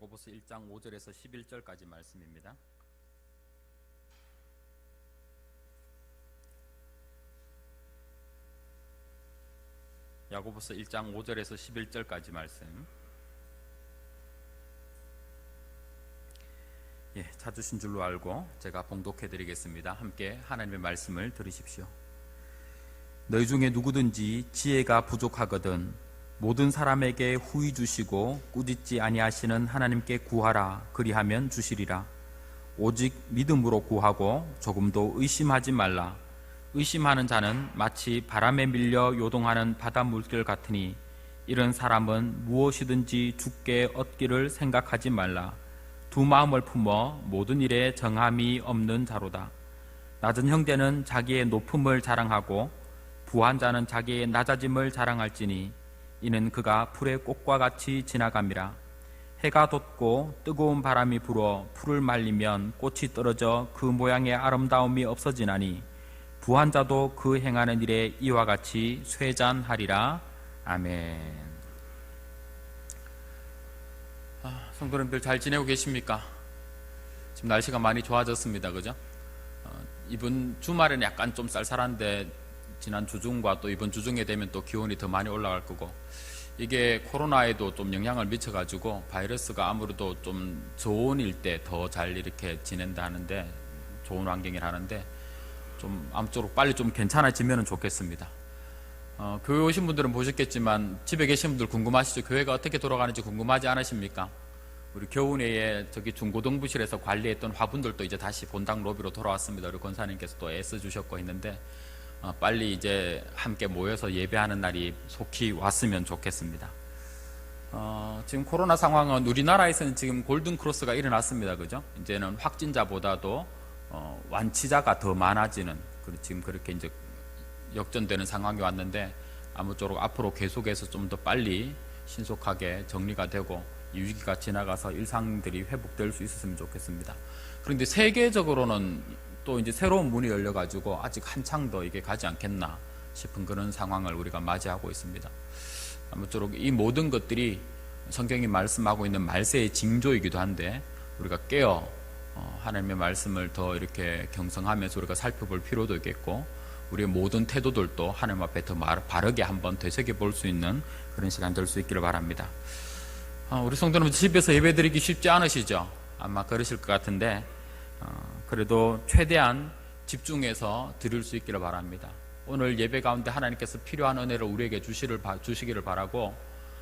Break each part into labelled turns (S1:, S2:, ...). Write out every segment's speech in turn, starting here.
S1: 야고보서 1장 5절에서 11절까지 말씀입니다. 야고보서 1장 5절에서 11절까지 말씀. 찾으신 줄로 알고 제가 봉독해 드리겠습니다. 함께 하나님의 말씀을 들으십시오. 너희 중에 누구든지 지혜가 부족하거든 모든 사람에게 후히 주시고 꾸짖지 아니하시는 하나님께 구하라. 그리하면 주시리라. 오직 믿음으로 구하고 조금도 의심하지 말라. 의심하는 자는 마치 바람에 밀려 요동하는 바다 물결 같으니 이런 사람은 무엇이든지 주께 얻기를 생각하지 말라. 두 마음을 품어 모든 일에 정함이 없는 자로다. 낮은 형제는 자기의 높음을 자랑하고 부한 자는 자기의 낮아짐을 자랑할지니 이는 그가 풀의 꽃과 같이 지나감이라. 해가 돋고 뜨거운 바람이 불어 풀을 말리면 꽃이 떨어져 그 모양의 아름다움이 없어지나니 부한 자도 그 행하는 일에 이와 같이 쇠잔하리라. 아멘. 성도님들 잘 지내고 계십니까? 지금 날씨가 많이 좋아졌습니다. 그죠? 이번 주말에는 약간 좀 쌀쌀한데 지난 주중과 또 이번 주중에 되면 또 기온이 더 많이 올라갈 거고, 이게 코로나에도 좀 영향을 미쳐가지고 바이러스가 아무래도 좀 좋은 일 때 더 잘 이렇게 지낸다 하는데, 좋은 환경이라 하는데 좀 아무쪼록 빨리 좀 괜찮아지면 좋겠습니다. 교회 오신 분들은 보셨겠지만 집에 계신 분들 궁금하시죠? 교회가 어떻게 돌아가는지 궁금하지 않으십니까? 우리 교훈회에 저기 중고등부실에서 관리했던 화분들도 이제 다시 본당 로비로 돌아왔습니다. 우리 권사님께서 또 애써주셨고 했는데 빨리 이제 함께 모여서 예배하는 날이 속히 왔으면 좋겠습니다. 지금 코로나 상황은 우리나라에서는 지금 골든크로스가 일어났습니다. 그죠? 이제는 확진자보다도 완치자가 더 많아지는, 지금 그렇게 이제 역전되는 상황이 왔는데, 아무쪼록 앞으로 계속해서 좀 더 빨리 신속하게 정리가 되고 이 위기가 지나가서 일상들이 회복될 수 있었으면 좋겠습니다. 그런데 세계적으로는 또 이제 새로운 문이 열려가지고 아직 한창 더 이게 가지 않겠나 싶은 그런 상황을 우리가 맞이하고 있습니다. 아무쪼록 이 모든 것들이 성경이 말씀하고 있는 말세의 징조이기도 한데, 우리가 깨어 하나님의 말씀을 더 이렇게 경성하면서 우리가 살펴볼 필요도 있겠고, 우리의 모든 태도들도 하나님 앞에 더 바르게 한번 되새겨볼 수 있는 그런 시간 될 수 있기를 바랍니다. 우리 성도님들 집에서 예배드리기 쉽지 않으시죠? 아마 그러실 것 같은데 그래도 최대한 집중해서 드릴 수 있기를 바랍니다. 오늘 예배 가운데 하나님께서 필요한 은혜를 우리에게 주시기를 바라고,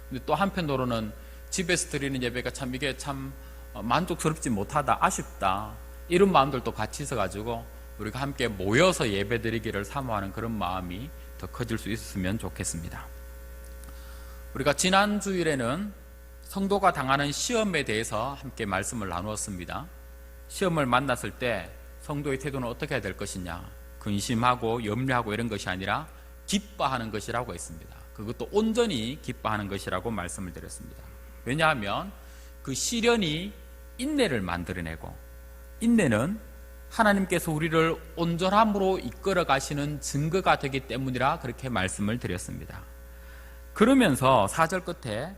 S1: 근데 또 한편으로는 집에서 드리는 예배가 참 이게 참 만족스럽지 못하다, 아쉽다, 이런 마음들도 같이 있어가지고 우리가 함께 모여서 예배드리기를 사모하는 그런 마음이 더 커질 수 있었으면 좋겠습니다. 우리가 지난 주일에는 성도가 당하는 시험에 대해서 함께 말씀을 나누었습니다. 시험을 만났을 때 성도의 태도는 어떻게 해야 될 것이냐, 근심하고 염려하고 이런 것이 아니라 기뻐하는 것이라고 했습니다. 그것도 온전히 기뻐하는 것이라고 말씀을 드렸습니다. 왜냐하면 그 시련이 인내를 만들어내고, 인내는 하나님께서 우리를 온전함으로 이끌어 가시는 증거가 되기 때문이라 그렇게 말씀을 드렸습니다. 그러면서 4절 끝에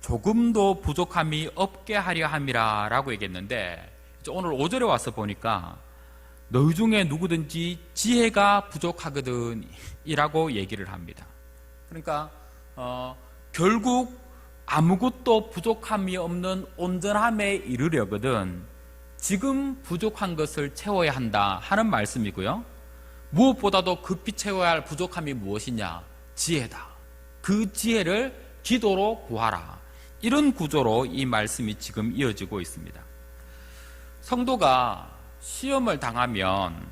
S1: 조금도 부족함이 없게 하려 함이라 라고 얘기했는데, 오늘 5절에 와서 보니까 너희 중에 누구든지 지혜가 부족하거든 이라고 얘기를 합니다. 그러니까 결국 아무것도 부족함이 없는 온전함에 이르려거든 지금 부족한 것을 채워야 한다 하는 말씀이고요. 무엇보다도 급히 채워야 할 부족함이 무엇이냐? 지혜다. 그 지혜를 기도로 구하라. 이런 구조로 이 말씀이 지금 이어지고 있습니다. 성도가 시험을 당하면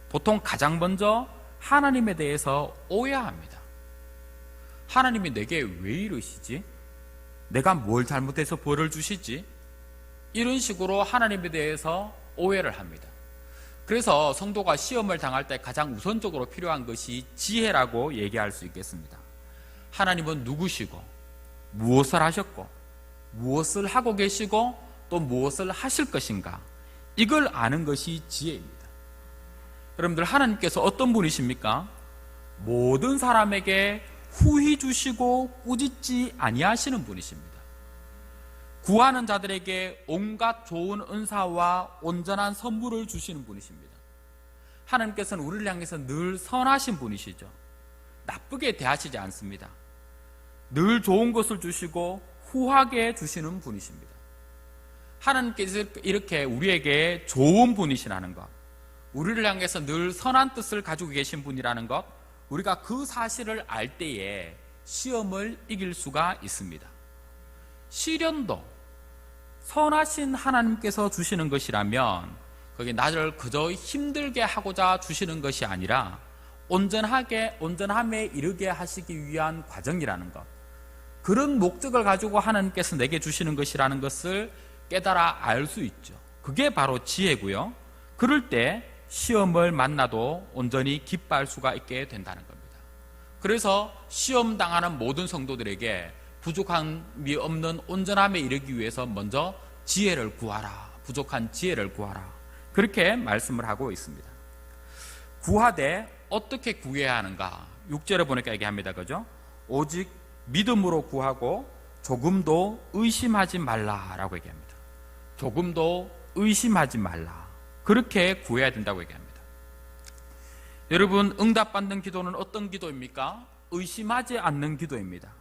S1: 보통 가장 먼저 하나님에 대해서 오해합니다. 하나님이 내게 왜 이러시지? 내가 뭘 잘못해서 벌을 주시지? 이런 식으로 하나님에 대해서 오해를 합니다. 그래서 성도가 시험을 당할 때 가장 우선적으로 필요한 것이 지혜라고 얘기할 수 있겠습니다. 하나님은 누구시고 무엇을 하셨고 무엇을 하고 계시고 또 무엇을 하실 것인가, 이걸 아는 것이 지혜입니다. 여러분들, 하나님께서 어떤 분이십니까? 모든 사람에게 후히 주시고 꾸짖지 아니하시는 분이십니다. 구하는 자들에게 온갖 좋은 은사와 온전한 선물을 주시는 분이십니다. 하나님께서는 우리를 향해서 늘 선하신 분이시죠. 나쁘게 대하시지 않습니다. 늘 좋은 것을 주시고 후하게 주시는 분이십니다. 하나님께서 이렇게 우리에게 좋은 분이시라는 것, 우리를 향해서 늘 선한 뜻을 가지고 계신 분이라는 것, 우리가 그 사실을 알 때에 시험을 이길 수가 있습니다. 시련도 선하신 하나님께서 주시는 것이라면 그게 나를 그저 힘들게 하고자 주시는 것이 아니라 온전함에 이르게 하시기 위한 과정이라는 것, 그런 목적을 가지고 하나님께서 내게 주시는 것이라는 것을 깨달아 알 수 있죠. 그게 바로 지혜고요. 그럴 때 시험을 만나도 온전히 기뻐할 수가 있게 된다는 겁니다. 그래서 시험 당하는 모든 성도들에게 부족함이 없는 온전함에 이르기 위해서 먼저 지혜를 구하라, 부족한 지혜를 구하라, 그렇게 말씀을 하고 있습니다. 구하되 어떻게 구해야 하는가? 6절에 보니까 얘기합니다. 그죠? 오직 믿음으로 구하고 조금도 의심하지 말라라고 얘기합니다. 조금도 의심하지 말라, 그렇게 구해야 된다고 얘기합니다. 여러분, 응답받는 기도는 어떤 기도입니까? 의심하지 않는 기도입니다.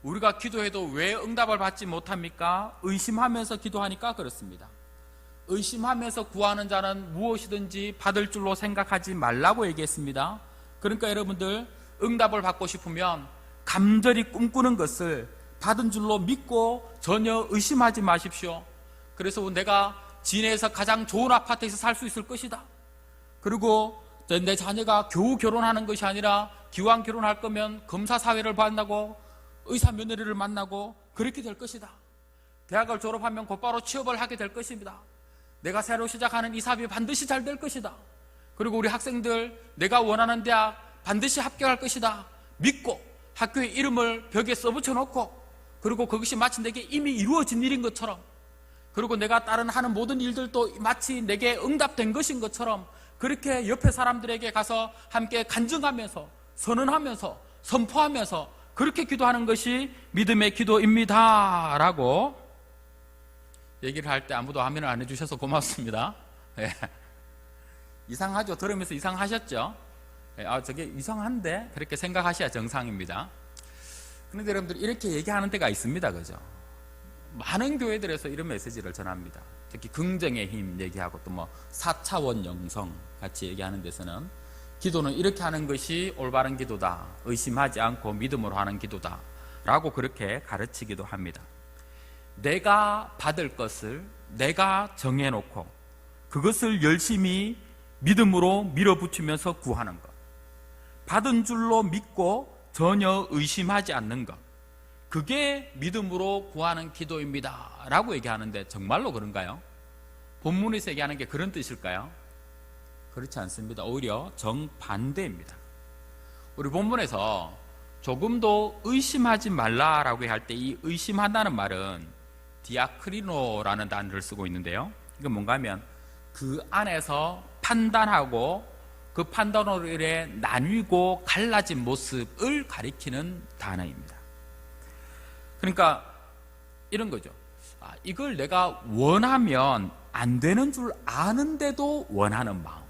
S1: 우리가 기도해도 왜 응답을 받지 못합니까? 의심하면서 기도하니까 그렇습니다. 의심하면서 구하는 자는 무엇이든지 받을 줄로 생각하지 말라고 얘기했습니다. 그러니까 여러분들, 응답을 받고 싶으면 간절히 꿈꾸는 것을 받은 줄로 믿고 전혀 의심하지 마십시오. 그래서 내가 진해에서 가장 좋은 아파트에서 살 수 있을 것이다, 그리고 내 자녀가 겨우 결혼하는 것이 아니라 기왕 결혼할 거면 검사 사회를 만나고 의사 며느리를 만나고 그렇게 될 것이다, 대학을 졸업하면 곧바로 취업을 하게 될 것입니다, 내가 새로 시작하는 이 사업이 반드시 잘 될 것이다, 그리고 우리 학생들 내가 원하는 대학 반드시 합격할 것이다 믿고 학교의 이름을 벽에 써붙여 놓고, 그리고 그것이 마치 내게 이미 이루어진 일인 것처럼, 그리고 내가 다른 하는 모든 일들도 마치 내게 응답된 것인 것처럼 그렇게 옆에 사람들에게 가서 함께 간증하면서 선언하면서 선포하면서 그렇게 기도하는 것이 믿음의 기도입니다 라고 얘기를 할 때 아무도 아멘을 안 해주셔서 고맙습니다. 네. 이상하죠? 들으면서 이상하셨죠? 네. 저게 이상한데? 그렇게 생각하셔야 정상입니다. 그런데 여러분들, 이렇게 얘기하는 데가 있습니다. 그죠? 많은 교회들에서 이런 메시지를 전합니다. 특히 긍정의 힘 얘기하고 또 뭐 4차원 영성 같이 얘기하는 데서는 기도는 이렇게 하는 것이 올바른 기도다, 의심하지 않고 믿음으로 하는 기도다 라고 그렇게 가르치기도 합니다. 내가 받을 것을 내가 정해놓고 그것을 열심히 믿음으로 밀어붙이면서 구하는 것, 받은 줄로 믿고 전혀 의심하지 않는 것, 그게 믿음으로 구하는 기도입니다 라고 얘기하는데 정말로 그런가요? 본문에서 얘기하는 게 그런 뜻일까요? 그렇지 않습니다. 오히려 정반대입니다. 우리 본문에서 조금도 의심하지 말라라고 할 때 이 의심한다는 말은 디아크리노라는 단어를 쓰고 있는데요, 이건 뭔가 하면 그 안에서 판단하고 그 판단으로 인해 나뉘고 갈라진 모습을 가리키는 단어입니다. 그러니까 이런 거죠. 이걸 내가 원하면 안 되는 줄 아는데도 원하는 마음,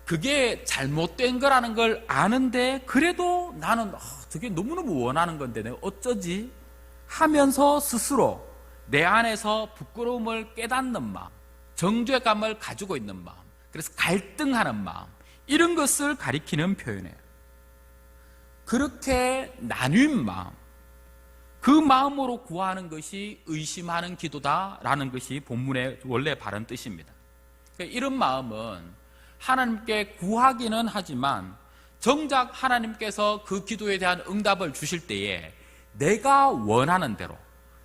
S1: 그게 잘못된 거라는 걸 아는데 그래도 나는 저게 너무너무 원하는 건데 내가 어쩌지 하면서 스스로 내 안에서 부끄러움을 깨닫는 마음, 정죄감을 가지고 있는 마음, 그래서 갈등하는 마음, 이런 것을 가리키는 표현이에요. 그렇게 나뉜 마음, 그 마음으로 구하는 것이 의심하는 기도다라는 것이 본문의 원래 바른 뜻입니다. 그러니까 이런 마음은 하나님께 구하기는 하지만 정작 하나님께서 그 기도에 대한 응답을 주실 때에 내가 원하는 대로,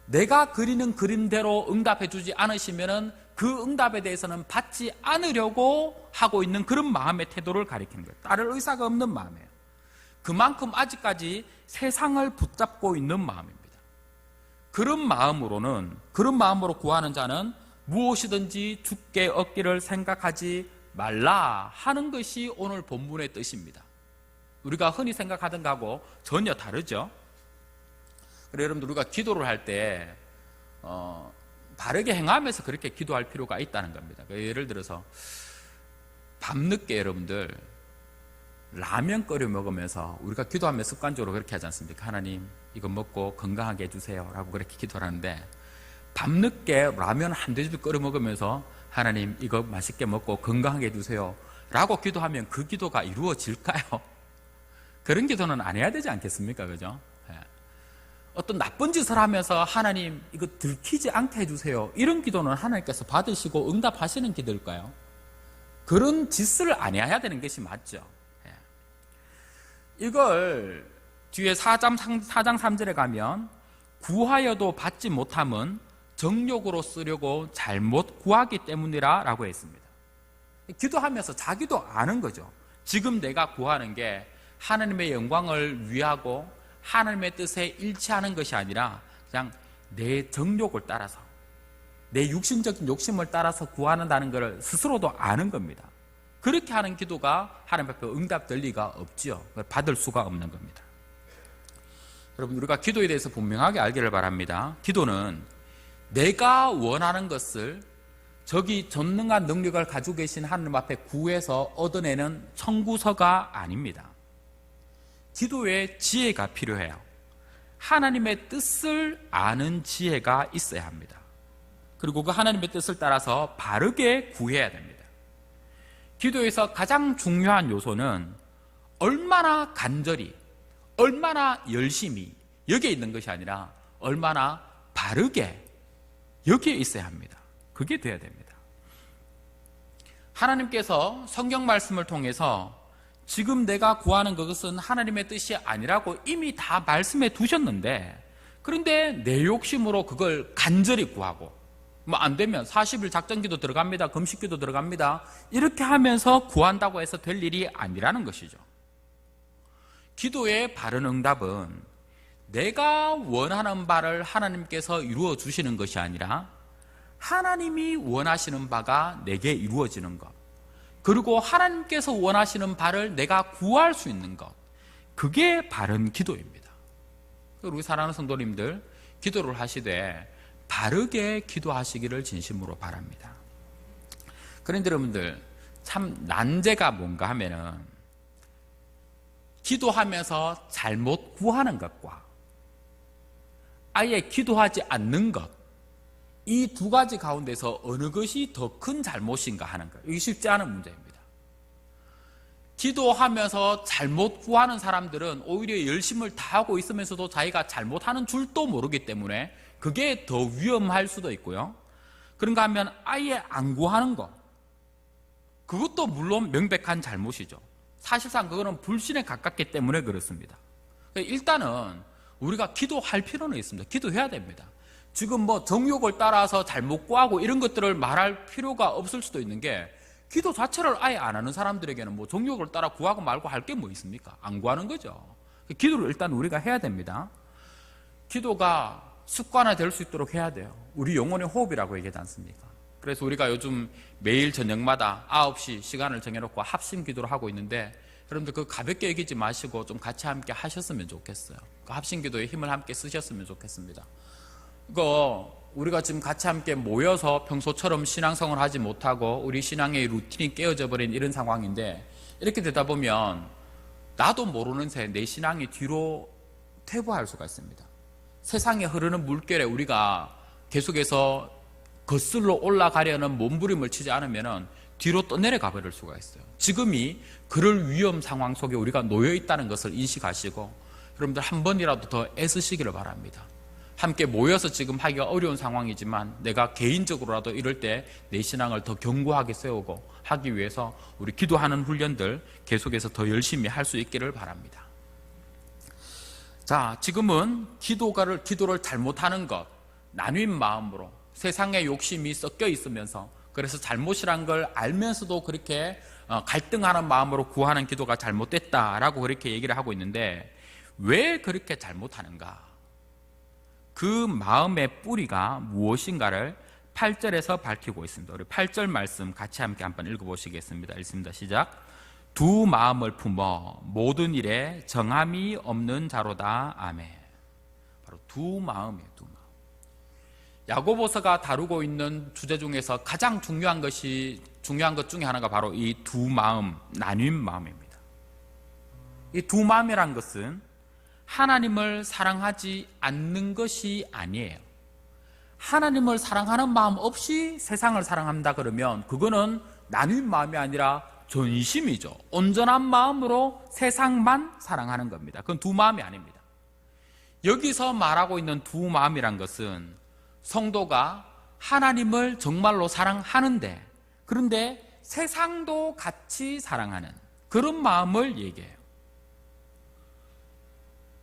S1: 내가 그리는 그림대로 응답해 주지 않으시면 그 응답에 대해서는 받지 않으려고 하고 있는 그런 마음의 태도를 가리키는 거예요. 따를 의사가 없는 마음이에요. 그만큼 아직까지 세상을 붙잡고 있는 마음입니다. 그런 마음으로 구하는 자는 무엇이든지 주께 얻기를 생각하지 말라 하는 것이 오늘 본문의 뜻입니다. 우리가 흔히 생각하던 거하고 전혀 다르죠. 그래서 여러분들 우리가 기도를 할 때 바르게 행하면서 그렇게 기도할 필요가 있다는 겁니다. 예를 들어서 밤늦게 여러분들 라면 끓여 먹으면서 우리가 기도하면 습관적으로 그렇게 하지 않습니까? 하나님 이거 먹고 건강하게 해주세요 라고 그렇게 기도를 하는데, 밤늦게 라면 한 돼지도 끓여 먹으면서 하나님 이거 맛있게 먹고 건강하게 해주세요 라고 기도하면 그 기도가 이루어질까요? 그런 기도는 안 해야 되지 않겠습니까? 그죠? 어떤 나쁜 짓을 하면서 하나님 이거 들키지 않게 해주세요, 이런 기도는 하나님께서 받으시고 응답하시는 기도일까요? 그런 짓을 안 해야 되는 것이 맞죠. 이걸 뒤에 4장 3절에 가면 구하여도 받지 못함은 정욕으로 쓰려고 잘못 구하기 때문이라 라고 했습니다. 기도하면서 자기도 아는 거죠. 지금 내가 구하는 게 하나님의 영광을 위하고 하나님의 뜻에 일치하는 것이 아니라 그냥 내 정욕을 따라서, 내 육신적인 욕심을 따라서 구한다는 것을 스스로도 아는 겁니다. 그렇게 하는 기도가 하나님 앞에 응답될 리가 없지요. 받을 수가 없는 겁니다. 여러분, 우리가 기도에 대해서 분명하게 알기를 바랍니다. 기도는 내가 원하는 것을 저기 전능한 능력을 가지고 계신 하나님 앞에 구해서 얻어내는 청구서가 아닙니다. 기도에 지혜가 필요해요. 하나님의 뜻을 아는 지혜가 있어야 합니다. 그리고 그 하나님의 뜻을 따라서 바르게 구해야 됩니다. 기도에서 가장 중요한 요소는 얼마나 간절히, 얼마나 열심히 여기에 있는 것이 아니라 얼마나 바르게 여기에 있어야 합니다. 그게 돼야 됩니다. 하나님께서 성경 말씀을 통해서 지금 내가 구하는 그것은 하나님의 뜻이 아니라고 이미 다 말씀해 두셨는데, 그런데 내 욕심으로 그걸 간절히 구하고, 뭐 안 되면 40일 작전기도 들어갑니다, 금식기도 들어갑니다, 이렇게 하면서 구한다고 해서 될 일이 아니라는 것이죠. 기도의 바른 응답은 내가 원하는 바를 하나님께서 이루어 주시는 것이 아니라 하나님이 원하시는 바가 내게 이루어지는 것, 그리고 하나님께서 원하시는 바를 내가 구할 수 있는 것, 그게 바른 기도입니다. 우리 사랑하는 성도님들, 기도를 하시되 바르게 기도하시기를 진심으로 바랍니다. 그런데 여러분들, 참 난제가 뭔가 하면은 기도하면서 잘못 구하는 것과 아예 기도하지 않는 것, 이 두 가지 가운데서 어느 것이 더 큰 잘못인가 하는 것, 이게 쉽지 않은 문제입니다. 기도하면서 잘못 구하는 사람들은 오히려 열심을 다하고 있으면서도 자기가 잘못하는 줄도 모르기 때문에 그게 더 위험할 수도 있고요. 그런가 하면 아예 안 구하는 것, 그것도 물론 명백한 잘못이죠. 사실상 그거는 불신에 가깝기 때문에 그렇습니다. 일단은 우리가 기도할 필요는 있습니다. 기도해야 됩니다. 지금 뭐 정욕을 따라서 잘못 구하고 이런 것들을 말할 필요가 없을 수도 있는 게, 기도 자체를 아예 안 하는 사람들에게는 뭐 정욕을 따라 구하고 말고 할 게 뭐 있습니까? 안 구하는 거죠. 기도를 일단 우리가 해야 됩니다. 기도가 습관화될 수 있도록 해야 돼요. 우리 영혼의 호흡이라고 얘기하지 않습니까? 그래서 우리가 요즘 매일 저녁마다 9시 시간을 정해놓고 합심 기도를 하고 있는데, 여러분들 그 가볍게 여기지 마시고 좀 같이 함께 하셨으면 좋겠어요. 그 합심 기도에 힘을 함께 쓰셨으면 좋겠습니다. 이거 우리가 지금 같이 함께 모여서 평소처럼 신앙생활을 하지 못하고 우리 신앙의 루틴이 깨어져 버린 이런 상황인데, 이렇게 되다 보면 나도 모르는 새 내 신앙이 뒤로 퇴보할 수가 있습니다. 세상에 흐르는 물결에 우리가 계속해서 거슬러 올라가려는 몸부림을 치지 않으면 뒤로 떠내려가 버릴 수가 있어요. 지금이 그럴 위험 상황 속에 우리가 놓여 있다는 것을 인식하시고, 여러분들 한 번이라도 더 애쓰시기를 바랍니다. 함께 모여서 지금 하기가 어려운 상황이지만 내가 개인적으로라도 이럴 때 내 신앙을 더 견고하게 세우고 하기 위해서 우리 기도하는 훈련들 계속해서 더 열심히 할 수 있기를 바랍니다. 자, 지금은 기도를 잘못하는 것, 나뉜 마음으로 세상의 욕심이 섞여 있으면서, 그래서 잘못이란 걸 알면서도 그렇게 갈등하는 마음으로 구하는 기도가 잘못됐다라고 그렇게 얘기를 하고 있는데, 왜 그렇게 잘못하는가? 그 마음의 뿌리가 무엇인가를 8절에서 밝히고 있습니다. 우리 8절 말씀 같이 함께 한번 읽어보시겠습니다. 읽습니다. 시작. 두 마음을 품어 모든 일에 정함이 없는 자로다. 아멘. 바로 두 마음이에요. 두 마음. 야고보서가 다루고 있는 주제 중에서 가장 중요한 것 중에 하나가 바로 이 두 마음, 나뉜 마음입니다. 이 두 마음이란 것은 하나님을 사랑하지 않는 것이 아니에요. 하나님을 사랑하는 마음 없이 세상을 사랑한다 그러면 그거는 나뉜 마음이 아니라 전심이죠. 온전한 마음으로 세상만 사랑하는 겁니다. 그건 두 마음이 아닙니다. 여기서 말하고 있는 두 마음이란 것은 성도가 하나님을 정말로 사랑하는데, 그런데 세상도 같이 사랑하는 그런 마음을 얘기해요.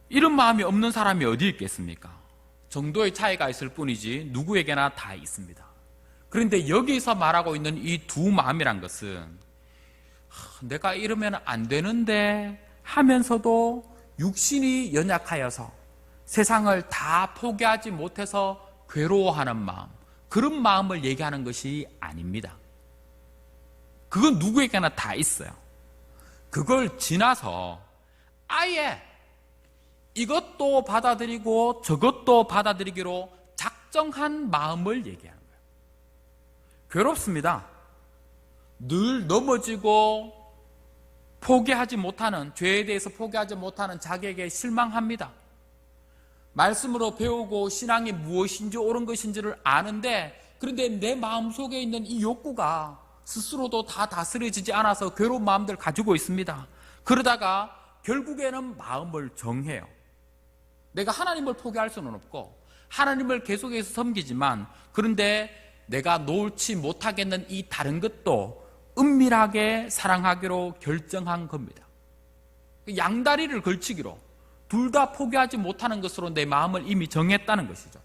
S1: 이런 마음이 없는 사람이 어디 있겠습니까? 정도의 차이가 있을 뿐이지 누구에게나 다 있습니다. 그런데 여기서 말하고 있는 이 두 마음이란 것은 내가 이러면 안 되는데 하면서도 육신이 연약하여서 세상을 다 포기하지 못해서 괴로워하는 마음, 그런 마음을 얘기하는 것이 아닙니다. 그건 누구에게나 다 있어요. 그걸 지나서 아예 이것도 받아들이고 저것도 받아들이기로 작정한 마음을 얘기하는 거예요. 괴롭습니다. 늘 넘어지고 포기하지 못하는, 죄에 대해서 포기하지 못하는 자기에게 실망합니다. 말씀으로 배우고 신앙이 무엇인지 옳은 것인지를 아는데, 그런데 내 마음속에 있는 이 욕구가 스스로도 다 다스려지지 않아서 괴로운 마음들 가지고 있습니다. 그러다가 결국에는 마음을 정해요. 내가 하나님을 포기할 수는 없고 하나님을 계속해서 섬기지만, 그런데 내가 놓지 못하겠는 이 다른 것도 은밀하게 사랑하기로 결정한 겁니다. 양다리를 걸치기로, 둘 다 포기하지 못하는 것으로 내 마음을 이미 정했다는 것이죠.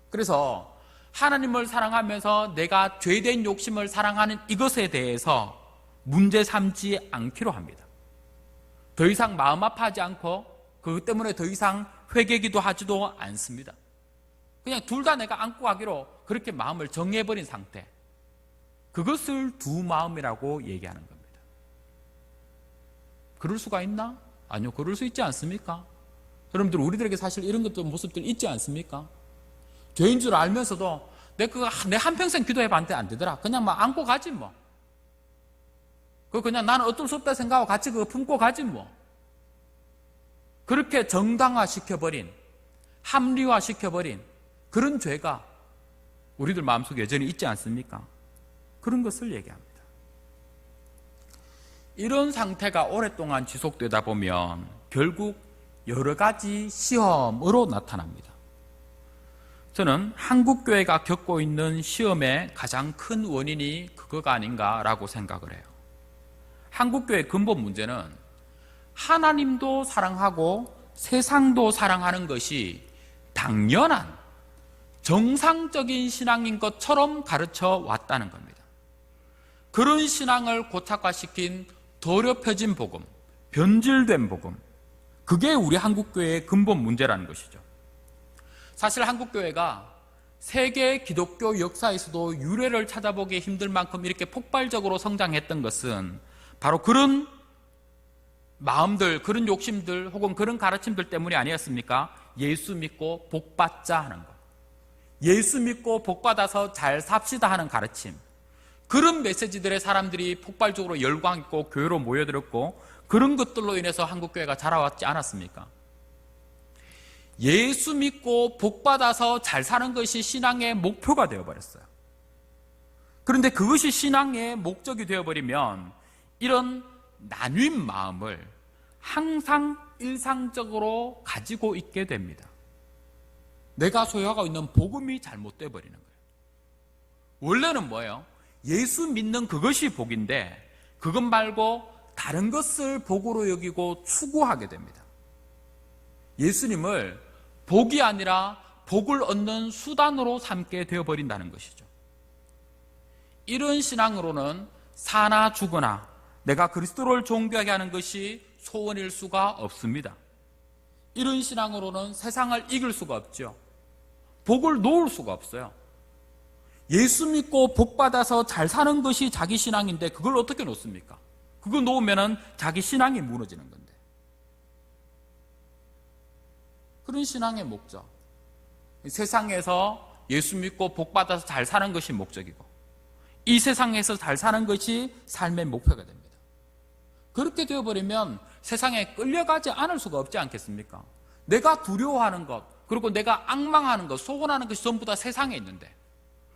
S1: 그래서 하나님을 사랑하면서 내가 죄된 욕심을 사랑하는 이것에 대해서 문제 삼지 않기로 합니다. 더 이상 마음 아파하지 않고 그것 때문에 더 이상 회개기도 하지도 않습니다. 그냥 둘 다 내가 안고 가기로 그렇게 마음을 정해버린 상태, 그것을 두 마음이라고 얘기하는 겁니다. 그럴 수가 있나? 아니요, 그럴 수 있지 않습니까? 여러분들, 우리들에게 사실 이런 것도 모습들 있지 않습니까? 죄인 줄 알면서도 내 한평생 기도해봤는데 안 되더라. 그냥 막 안고 가지 뭐. 그냥 나는 어쩔 수 없다 생각하고 같이 그거 품고 가지 뭐. 그렇게 정당화시켜버린, 합리화시켜버린 그런 죄가 우리들 마음속에 여전히 있지 않습니까? 그런 것을 얘기합니다. 이런 상태가 오랫동안 지속되다 보면 결국 여러 가지 시험으로 나타납니다. 저는 한국교회가 겪고 있는 시험의 가장 큰 원인이 그거가 아닌가라고 생각을 해요. 한국교회의 근본 문제는 하나님도 사랑하고 세상도 사랑하는 것이 당연한 정상적인 신앙인 것처럼 가르쳐 왔다는 겁니다. 그런 신앙을 고착화시킨 더럽혀진 복음, 변질된 복음, 그게 우리 한국교회의 근본 문제라는 것이죠. 사실 한국교회가 세계 기독교 역사에서도 유래를 찾아보기 힘들 만큼 이렇게 폭발적으로 성장했던 것은 바로 그런 마음들, 그런 욕심들 혹은 그런 가르침들 때문이 아니었습니까? 예수 믿고 복 받자 하는 것, 예수 믿고 복 받아서 잘 삽시다 하는 가르침, 그런 메시지들에 사람들이 폭발적으로 열광 있고 교회로 모여들었고, 그런 것들로 인해서 한국교회가 자라왔지 않았습니까? 예수 믿고 복 받아서 잘 사는 것이 신앙의 목표가 되어버렸어요. 그런데 그것이 신앙의 목적이 되어버리면 이런 나뉜 마음을 항상 일상적으로 가지고 있게 됩니다. 내가 소유하고 있는 복음이 잘못되어 버리는 거예요. 원래는 뭐예요? 예수 믿는 그것이 복인데 그것 말고 다른 것을 복으로 여기고 추구하게 됩니다. 예수님을 복이 아니라 복을 얻는 수단으로 삼게 되어버린다는 것이죠. 이런 신앙으로는 사나 죽으나 내가 그리스도를 존귀하게 하는 것이 소원일 수가 없습니다. 이런 신앙으로는 세상을 이길 수가 없죠. 복을 놓을 수가 없어요. 예수 믿고 복 받아서 잘 사는 것이 자기 신앙인데 그걸 어떻게 놓습니까? 그거 놓으면 자기 신앙이 무너지는 건데. 그런 신앙의 목적, 세상에서 예수 믿고 복 받아서 잘 사는 것이 목적이고 이 세상에서 잘 사는 것이 삶의 목표가 됩니다. 그렇게 되어버리면 세상에 끌려가지 않을 수가 없지 않겠습니까? 내가 두려워하는 것, 그리고 내가 앙망하는 것, 소원하는 것이 전부 다 세상에 있는데,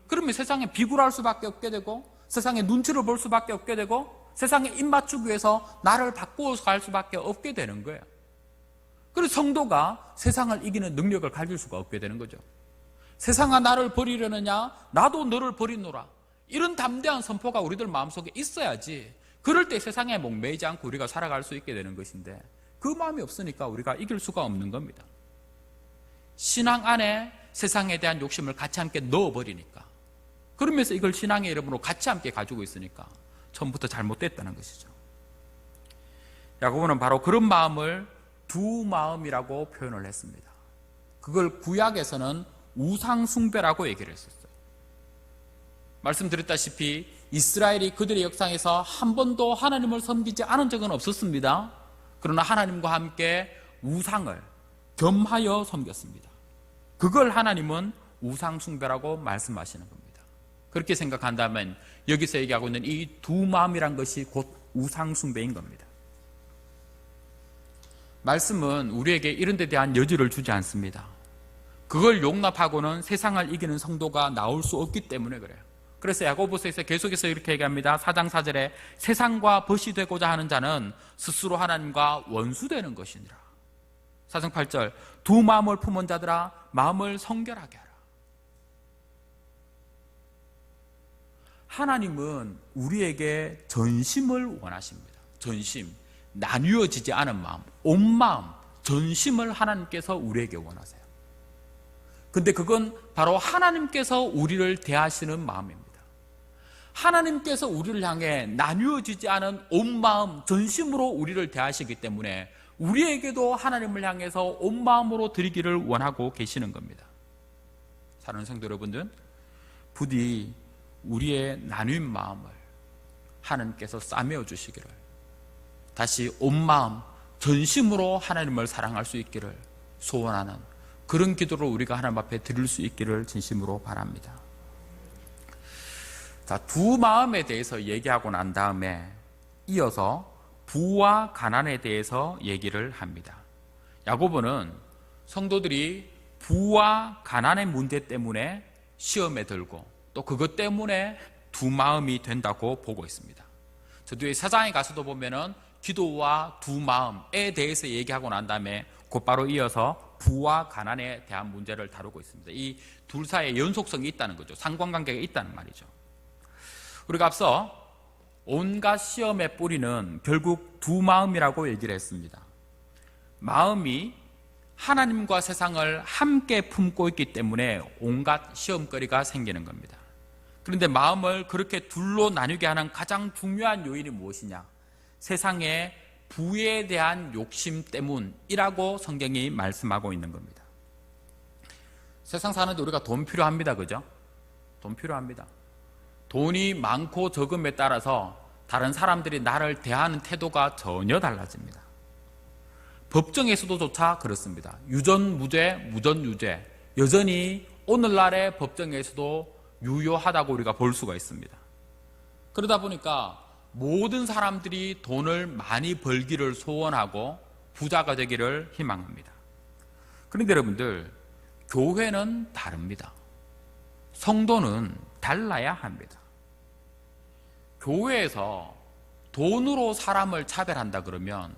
S1: 그러면 세상에 비굴할 수밖에 없게 되고 세상에 눈치를 볼 수밖에 없게 되고 세상에 입 맞추기 위해서 나를 바꾸어서 갈 수밖에 없게 되는 거예요. 그래서 성도가 세상을 이기는 능력을 가질 수가 없게 되는 거죠. 세상아 나를 버리려느냐? 나도 너를 버리노라. 이런 담대한 선포가 우리들 마음속에 있어야지 그럴 때 세상에 목매이지 않고 우리가 살아갈 수 있게 되는 것인데, 그 마음이 없으니까 우리가 이길 수가 없는 겁니다. 신앙 안에 세상에 대한 욕심을 같이 함께 넣어버리니까, 그러면서 이걸 신앙의 이름으로 같이 함께 가지고 있으니까 처음부터 잘못됐다는 것이죠. 야고보는 바로 그런 마음을 두 마음이라고 표현을 했습니다. 그걸 구약에서는 우상숭배라고 얘기를 했었어요. 말씀드렸다시피 이스라엘이 그들의 역사에서 한 번도 하나님을 섬기지 않은 적은 없었습니다. 그러나 하나님과 함께 우상을 겸하여 섬겼습니다. 그걸 하나님은 우상숭배라고 말씀하시는 겁니다. 그렇게 생각한다면 여기서 얘기하고 있는 이 두 마음이란 것이 곧 우상숭배인 겁니다. 말씀은 우리에게 이런 데 대한 여지를 주지 않습니다. 그걸 용납하고는 세상을 이기는 성도가 나올 수 없기 때문에 그래요. 그래서 야고보서에서 계속해서 이렇게 얘기합니다. 4장 4절에 세상과 벗이 되고자 하는 자는 스스로 하나님과 원수되는 것이니라. 4장 8절 두 마음을 품은 자들아 마음을 성결하게 하라. 하나님은 우리에게 전심을 원하십니다. 전심, 나뉘어지지 않은 마음, 온 마음, 전심을 하나님께서 우리에게 원하세요. 근데 그건 바로 하나님께서 우리를 대하시는 마음입니다. 하나님께서 우리를 향해 나뉘어지지 않은 온 마음, 전심으로 우리를 대하시기 때문에 우리에게도 하나님을 향해서 온 마음으로 드리기를 원하고 계시는 겁니다. 사랑하는 성도 여러분들, 부디 우리의 나뉜 마음을 하나님께서 싸매어 주시기를, 다시 온 마음, 전심으로 하나님을 사랑할 수 있기를 소원하는 그런 기도를 우리가 하나님 앞에 드릴 수 있기를 진심으로 바랍니다. 자, 두 마음에 대해서 얘기하고 난 다음에 이어서 부와 가난에 대해서 얘기를 합니다. 야고보는 성도들이 부와 가난의 문제 때문에 시험에 들고 또 그것 때문에 두 마음이 된다고 보고 있습니다. 저 뒤에 4장에 가서도 보면은 기도와 두 마음에 대해서 얘기하고 난 다음에 곧바로 이어서 부와 가난에 대한 문제를 다루고 있습니다. 이 둘 사이에 연속성이 있다는 거죠. 상관관계가 있다는 말이죠. 우리가 앞서 온갖 시험의 뿌리는 결국 두 마음이라고 얘기를 했습니다. 마음이 하나님과 세상을 함께 품고 있기 때문에 온갖 시험거리가 생기는 겁니다. 그런데 마음을 그렇게 둘로 나뉘게 하는 가장 중요한 요인이 무엇이냐? 세상의 부에 대한 욕심 때문이라고 성경이 말씀하고 있는 겁니다. 세상 사는데 우리가 돈 필요합니다. 그죠? 돈 필요합니다. 돈이 많고 적음에 따라서 다른 사람들이 나를 대하는 태도가 전혀 달라집니다. 법정에서도 조차 그렇습니다. 유전무죄, 무전유죄 여전히 오늘날의 법정에서도 유효하다고 우리가 볼 수가 있습니다. 그러다 보니까 모든 사람들이 돈을 많이 벌기를 소원하고 부자가 되기를 희망합니다. 그런데 여러분들, 교회는 다릅니다. 성도는 달라야 합니다. 교회에서 돈으로 사람을 차별한다 그러면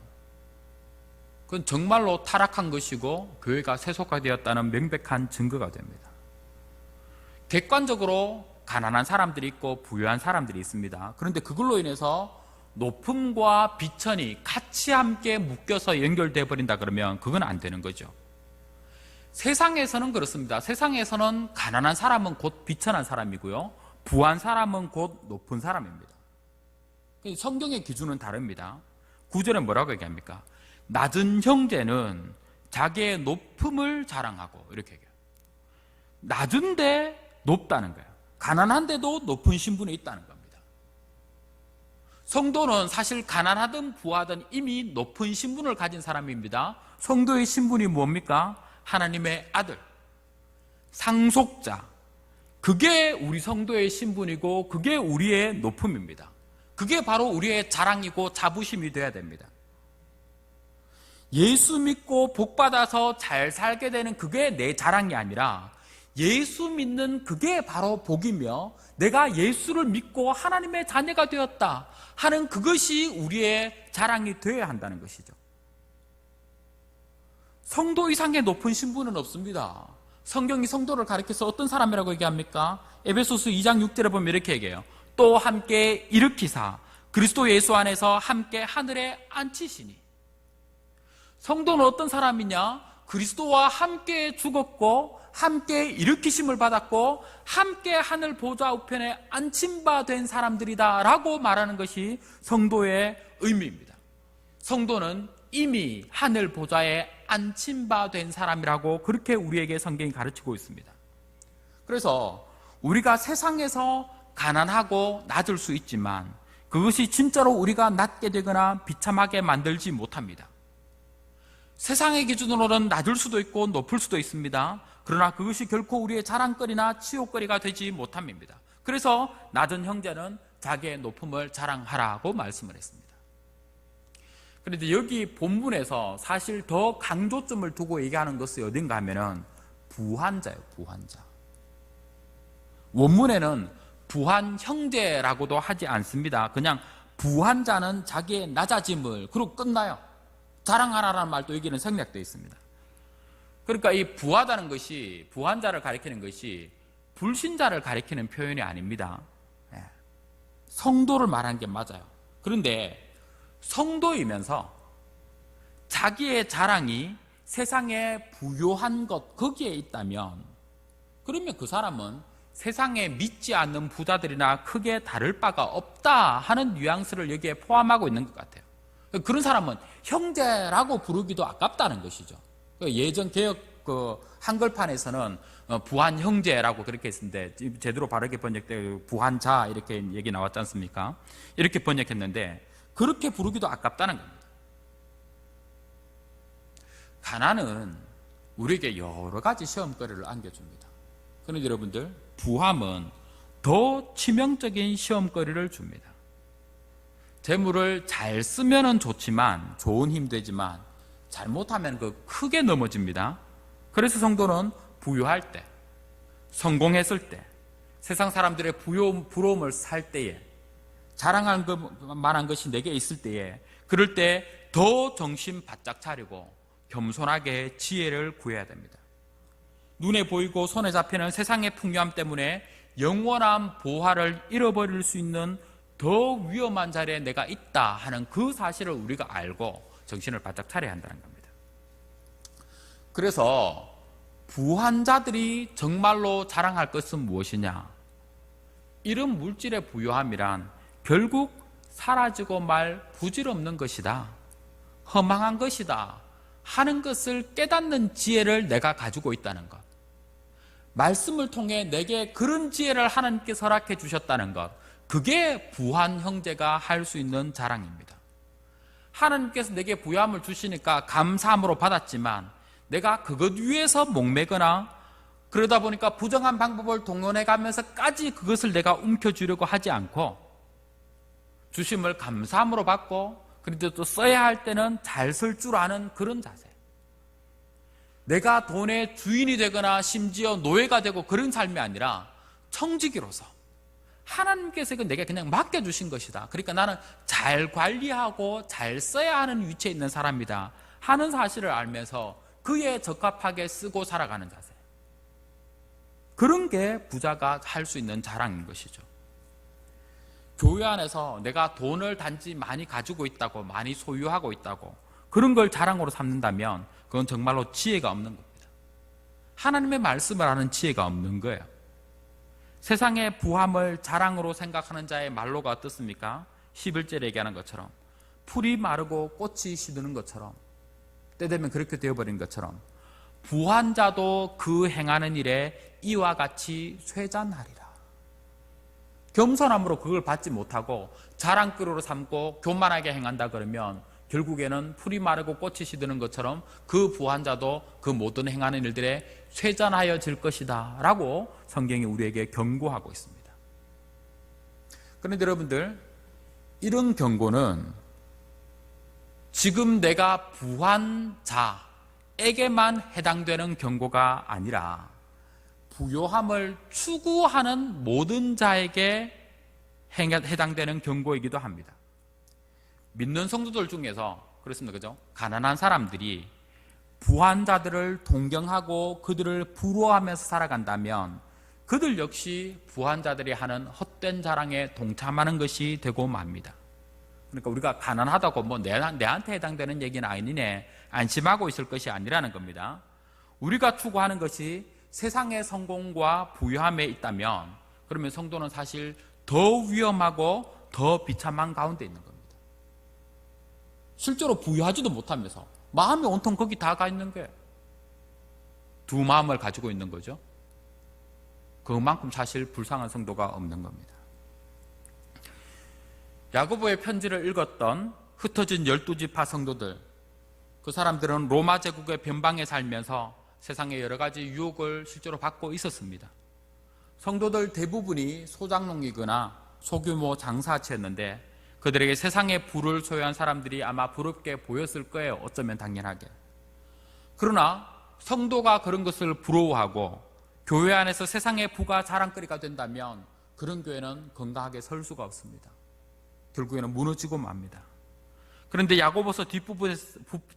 S1: 그건 정말로 타락한 것이고 교회가 세속화되었다는 명백한 증거가 됩니다. 객관적으로 가난한 사람들이 있고 부유한 사람들이 있습니다. 그런데 그걸로 인해서 높음과 비천이 같이 함께 묶여서 연결되어 버린다 그러면 그건 안 되는 거죠. 세상에서는 그렇습니다. 세상에서는 가난한 사람은 곧 비천한 사람이고요, 부한 사람은 곧 높은 사람입니다. 성경의 기준은 다릅니다. 9절에 뭐라고 얘기합니까? 낮은 형제는 자기의 높음을 자랑하고, 이렇게 얘기해요. 낮은데 높다는 거예요. 가난한데도 높은 신분에 있다는 겁니다. 성도는 사실 가난하든 부하든 이미 높은 신분을 가진 사람입니다. 성도의 신분이 뭡니까? 하나님의 아들. 상속자, 그게 우리 성도의 신분이고 그게 우리의 높음입니다. 그게 바로 우리의 자랑이고 자부심이 되어야 됩니다. 예수 믿고 복 받아서 잘 살게 되는 그게 내 자랑이 아니라 예수 믿는 그게 바로 복이며 내가 예수를 믿고 하나님의 자녀가 되었다 하는 그것이 우리의 자랑이 되어야 한다는 것이죠. 성도 이상의 높은 신분은 없습니다. 성경이 성도를 가리켜서 어떤 사람이라고 얘기합니까? 에베소서 2장 6절에 보면 이렇게 얘기해요. 또 함께 일으키사 그리스도 예수 안에서 함께 하늘에 앉히시니. 성도는 어떤 사람이냐? 그리스도와 함께 죽었고 함께 일으키심을 받았고 함께 하늘 보좌 우편에 앉힌 바 된 사람들이다 라고 말하는 것이 성도의 의미입니다. 성도는 이미 하늘 보좌에 앉힌 바 된 사람이라고 그렇게 우리에게 성경이 가르치고 있습니다. 그래서 우리가 세상에서 가난하고 낮을 수 있지만 그것이 진짜로 우리가 낮게 되거나 비참하게 만들지 못합니다. 세상의 기준으로는 낮을 수도 있고 높을 수도 있습니다. 그러나 그것이 결코 우리의 자랑거리나 치욕거리가 되지 못합니다. 그래서 낮은 형제는 자기의 높음을 자랑하라고 말씀을 했습니다. 그런데 여기 본문에서 사실 더 강조점을 두고 얘기하는 것이 어딘가 하면은 부한자예요, 부한자. 원문에는 부한 형제라고도 하지 않습니다. 그냥 부한자는 자기의 낮아짐을, 그리고 끝나요. 자랑하라는 말도 여기는 생략되어 있습니다. 그러니까 이 부하다는 것이, 부한자를 가리키는 것이 불신자를 가리키는 표현이 아닙니다. 성도를 말한 게 맞아요. 그런데 성도이면서 자기의 자랑이 세상에 부요한 것, 거기에 있다면 그러면 그 사람은 세상에 믿지 않는 부자들이나 크게 다를 바가 없다 하는 뉘앙스를 여기에 포함하고 있는 것 같아요. 그런 사람은 형제라고 부르기도 아깝다는 것이죠. 예전 개혁 한글판에서는 부한 형제라고 그렇게 했는데 제대로 바르게 번역돼 부한자 이렇게 얘기 나왔지 않습니까? 이렇게 번역했는데 그렇게 부르기도 아깝다는 겁니다. 가난은 우리에게 여러 가지 시험거리를 안겨줍니다. 그런데 여러분들, 부함은 더 치명적인 시험거리를 줍니다. 재물을 잘 쓰면은 좋지만, 좋은 힘 되지만 잘못하면 크게 넘어집니다. 그래서 성도는 부유할 때, 성공했을 때, 세상 사람들의 부러움을 살 때에, 자랑할 만한 것이 내게 있을 때에, 그럴 때 더 정신 바짝 차리고 겸손하게 지혜를 구해야 됩니다. 눈에 보이고 손에 잡히는 세상의 풍요함 때문에 영원한 보화를 잃어버릴 수 있는 더 위험한 자리에 내가 있다 하는 그 사실을 우리가 알고 정신을 바짝 차려야 한다는 겁니다. 그래서 부한 자들이 정말로 자랑할 것은 무엇이냐? 이런 물질의 부유함이란 결국 사라지고 말 부질없는 것이다, 허망한 것이다 하는 것을 깨닫는 지혜를 내가 가지고 있다는 것, 말씀을 통해 내게 그런 지혜를 하나님께서 허락해 주셨다는 것, 그게 부한 형제가 할 수 있는 자랑입니다. 하나님께서 내게 부유함을 주시니까 감사함으로 받았지만 내가 그것 위해서 목매거나 그러다 보니까 부정한 방법을 동원해 가면서까지 그것을 내가 움켜쥐려고 하지 않고 주심을 감사함으로 받고, 그런데 또 써야 할 때는 잘 쓸 줄 아는 그런 자세, 내가 돈의 주인이 되거나 심지어 노예가 되고 그런 삶이 아니라 청지기로서 하나님께서 이건 내게 그냥 맡겨주신 것이다, 그러니까 나는 잘 관리하고 잘 써야 하는 위치에 있는 사람이다 하는 사실을 알면서 그에 적합하게 쓰고 살아가는 자세, 그런 게 부자가 할 수 있는 자랑인 것이죠. 교회 안에서 내가 돈을 단지 많이 가지고 있다고, 많이 소유하고 있다고 그런 걸 자랑으로 삼는다면 그건 정말로 지혜가 없는 겁니다. 하나님의 말씀을 아는 지혜가 없는 거예요. 세상의 부함을 자랑으로 생각하는 자의 말로가 어떻습니까? 11절에 얘기하는 것처럼 풀이 마르고 꽃이 시드는 것처럼, 때 되면 그렇게 되어버린 것처럼 부한 자도 그 행하는 일에 이와 같이 쇠잔하리라. 겸손함으로 그걸 받지 못하고 자랑거리로 삼고 교만하게 행한다 그러면 결국에는 풀이 마르고 꽃이 시드는 것처럼 그 부한 자도 그 모든 행하는 일들에 쇠잔하여질 것이다 라고 성경이 우리에게 경고하고 있습니다. 그런데 여러분들, 이런 경고는 지금 내가 부한 자에게만 해당되는 경고가 아니라 부요함을 추구하는 모든 자에게 해당되는 경고이기도 합니다. 믿는 성도들 중에서 그렇습니다. 그죠? 가난한 사람들이 부한 자들을 동경하고 그들을 부러워하면서 살아간다면 그들 역시 부한 자들이 하는 헛된 자랑에 동참하는 것이 되고 맙니다. 그러니까 우리가 가난하다고 뭐 내한테 해당되는 얘기는 아니네 안심하고 있을 것이 아니라는 겁니다. 우리가 추구하는 것이 세상의 성공과 부유함에 있다면 그러면 성도는 사실 더 위험하고 더 비참한 가운데 있는 겁니다. 실제로 부유하지도 못하면서 마음이 온통 거기 다 가 있는 거예요. 두 마음을 가지고 있는 거죠. 그만큼 사실 불쌍한 성도가 없는 겁니다. 야고보의 편지를 읽었던 흩어진 12지파 성도들, 그 사람들은 로마 제국의 변방에 살면서 세상의 여러 가지 유혹을 실제로 받고 있었습니다. 성도들 대부분이 소장농이거나 소규모 장사체였는데 그들에게 세상의 부를 소유한 사람들이 아마 부럽게 보였을 거예요. 어쩌면 당연하게. 그러나 성도가 그런 것을 부러워하고 교회 안에서 세상의 부가 자랑거리가 된다면 그런 교회는 건강하게 설 수가 없습니다. 결국에는 무너지고 맙니다. 그런데 야고보서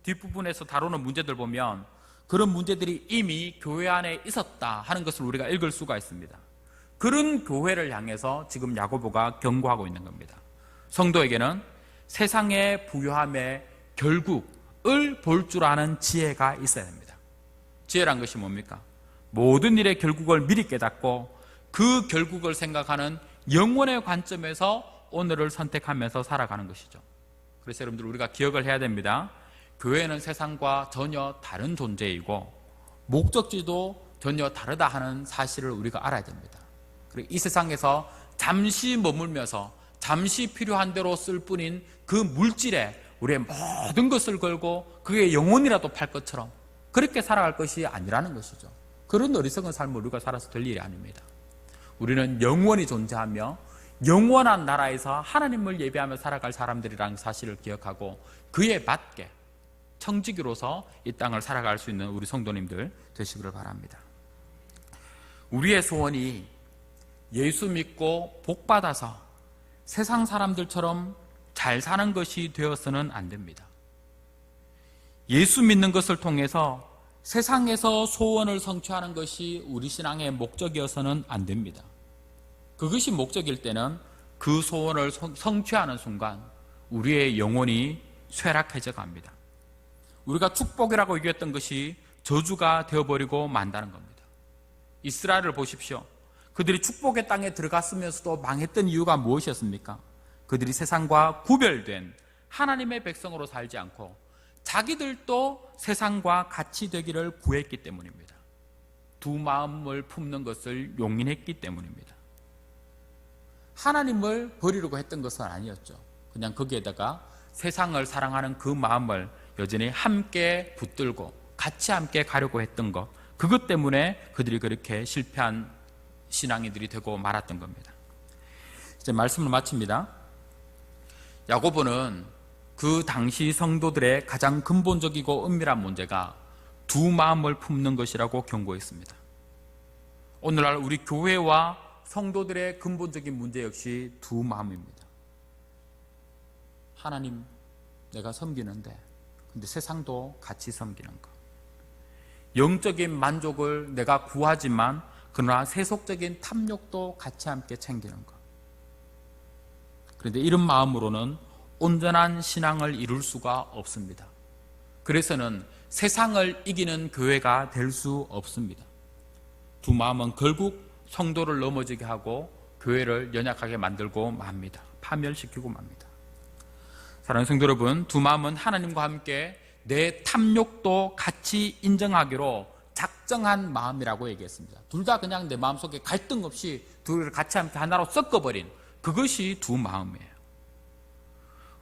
S1: 뒷부분에서 다루는 문제들 보면 그런 문제들이 이미 교회 안에 있었다 하는 것을 우리가 읽을 수가 있습니다. 그런 교회를 향해서 지금 야고보가 경고하고 있는 겁니다. 성도에게는 세상의 부유함의 결국을 볼 줄 아는 지혜가 있어야 됩니다. 지혜란 것이 뭡니까? 모든 일의 결국을 미리 깨닫고 그 결국을 생각하는 영혼의 관점에서 오늘을 선택하면서 살아가는 것이죠. 그래서 여러분들 우리가 기억을 해야 됩니다. 교회는 세상과 전혀 다른 존재이고 목적지도 전혀 다르다 하는 사실을 우리가 알아야 됩니다. 그리고 이 세상에서 잠시 머물면서 잠시 필요한 대로 쓸 뿐인 그 물질에 우리의 모든 것을 걸고 그게 영혼이라도 팔 것처럼 그렇게 살아갈 것이 아니라는 것이죠. 그런 어리석은 삶을 우리가 살아서 될 일이 아닙니다. 우리는 영원히 존재하며 영원한 나라에서 하나님을 예배하며 살아갈 사람들이라는 사실을 기억하고 그에 맞게 청지기로서 이 땅을 살아갈 수 있는 우리 성도님들 되시기를 바랍니다. 우리의 소원이 예수 믿고 복 받아서 세상 사람들처럼 잘 사는 것이 되어서는 안 됩니다. 예수 믿는 것을 통해서 세상에서 소원을 성취하는 것이 우리 신앙의 목적이어서는 안 됩니다. 그것이 목적일 때는 그 소원을 성취하는 순간 우리의 영혼이 쇠락해져 갑니다. 우리가 축복이라고 얘기했던 것이 저주가 되어버리고 만다는 겁니다. 이스라엘을 보십시오. 그들이 축복의 땅에 들어갔으면서도 망했던 이유가 무엇이었습니까? 그들이 세상과 구별된 하나님의 백성으로 살지 않고 자기들도 세상과 같이 되기를 구했기 때문입니다. 두 마음을 품는 것을 용인했기 때문입니다. 하나님을 버리려고 했던 것은 아니었죠. 그냥 거기에다가 세상을 사랑하는 그 마음을 여전히 함께 붙들고 같이 함께 가려고 했던 것, 그것 때문에 그들이 그렇게 실패한 신앙인들이 되고 말았던 겁니다. 이제 말씀을 마칩니다. 야고보는 그 당시 성도들의 가장 근본적이고 은밀한 문제가 두 마음을 품는 것이라고 경고했습니다. 오늘날 우리 교회와 성도들의 근본적인 문제 역시 두 마음입니다. 하나님 내가 섬기는데 근데 세상도 같이 섬기는 것. 영적인 만족을 내가 구하지만 그러나 세속적인 탐욕도 같이 함께 챙기는 것. 그런데 이런 마음으로는 온전한 신앙을 이룰 수가 없습니다. 그래서는 세상을 이기는 교회가 될 수 없습니다. 두 마음은 결국 성도를 넘어지게 하고 교회를 연약하게 만들고 맙니다. 파멸시키고 맙니다. 사랑하는 성도 여러분, 두 마음은 하나님과 함께 내 탐욕도 같이 인정하기로 작정한 마음이라고 얘기했습니다. 둘 다 그냥 내 마음속에 갈등 없이 둘을 같이 함께 하나로 섞어버린 그것이 두 마음이에요.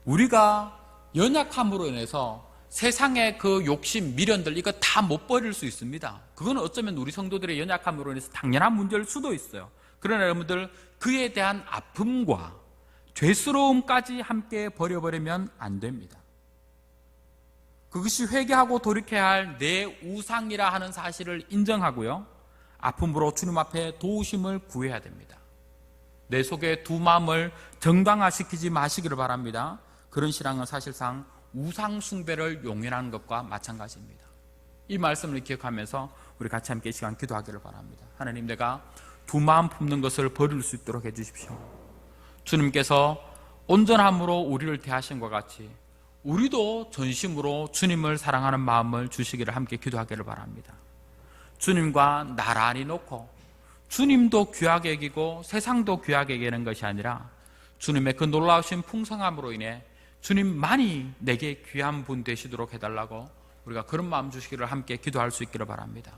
S1: 우리가 연약함으로 인해서 세상의 그 욕심, 미련들 이거 다 못 버릴 수 있습니다. 그거는 어쩌면 우리 성도들의 연약함으로 인해서 당연한 문제일 수도 있어요. 그러나 여러분들 그에 대한 아픔과 죄스러움까지 함께 버려버리면 안 됩니다. 그것이 회개하고 돌이켜야 할 내 우상이라 하는 사실을 인정하고요, 아픔으로 주님 앞에 도우심을 구해야 됩니다. 내 속에 두 마음을 정당화시키지 마시기를 바랍니다. 그런 신앙은 사실상 우상 숭배를 용인하는 것과 마찬가지입니다. 이 말씀을 기억하면서 우리 같이 함께 이 시간 기도하기를 바랍니다. 하나님, 내가 두 마음 품는 것을 버릴 수 있도록 해주십시오. 주님께서 온전함으로 우리를 대하신 것 같이 우리도 전심으로 주님을 사랑하는 마음을 주시기를 함께 기도하기를 바랍니다. 주님과 나란히 놓고 주님도 귀하게 여기고 세상도 귀하게 여기는 것이 아니라 주님의 그 놀라우신 풍성함으로 인해 주님만이 내게 귀한 분 되시도록 해달라고 우리가 그런 마음 주시기를 함께 기도할 수 있기를 바랍니다.